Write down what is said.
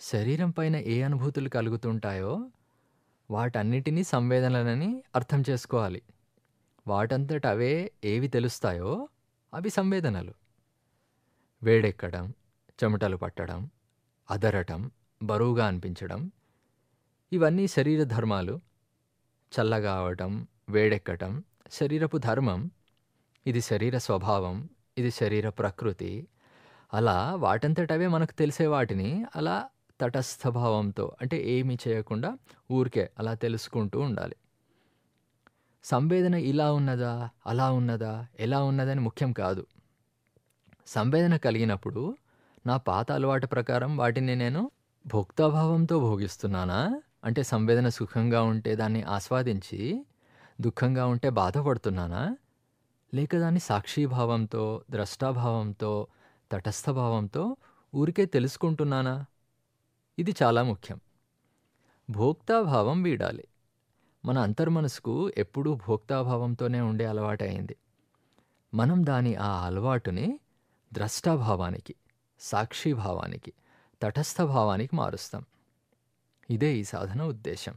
శరీరం పైన ఏ అనుభూతులు కలుగుతుంటాయో, వాటన్నిటిని సంవేదనలని అర్థం చేసుకోవాలి. వాటంతట అవే ఏవి తెలుస్తాయో, అవి సంవేదనలు. వేడెక్కడం, చెమటలు పట్టడం, అదరటం, బరువుగా అనిపించడం, ఇవన్నీ శరీర ధర్మాలు. చల్లగా అవటం, వేడెక్కటం శరీరపు ధర్మం. ఇది శరీర స్వభావం, ఇది శరీర ప్రకృతి. అలా వాటంతటవే మనకు తెలిసే వాటిని అలా తటస్థ భావంతో, అంటే ఏమీ చేయకుండా ఊరికే అలా తెలుసుకుంటూ ఉండాలి. సంవేదన ఇలా ఉన్నదా, అలా ఉన్నదా, ఎలా ఉన్నదని ముఖ్యం కాదు. సంవేదన కలిగినప్పుడు నా పాత అలవాటు ప్రకారం వాటిని నేను భోక్తాభావంతో భోగిస్తున్నానా? అంటే సంవేదన సుఖంగా ఉంటే దాన్ని ఆస్వాదించి, దుఃఖంగా ఉంటే బాధపడుతున్నానా? లేక దాన్ని సాక్షీభావంతో, ద్రష్టాభావంతో, తటస్థ భావంతో ఊరికే తెలుసుకుంటున్నానా? ఇది చాలా ముఖ్యం. భోక్తాభావం వీడాలి. మన అంతర్మనసుకు ఎప్పుడూ భోక్తాభావంతోనే ఉండే అలవాటయింది. మనం ఆ అలవాటుని ద్రష్టాభావానికి, సాక్షీభావానికి, తటస్థ భావానికి మారుస్తాం. ఇదే ఈ సాధన ఉద్దేశం.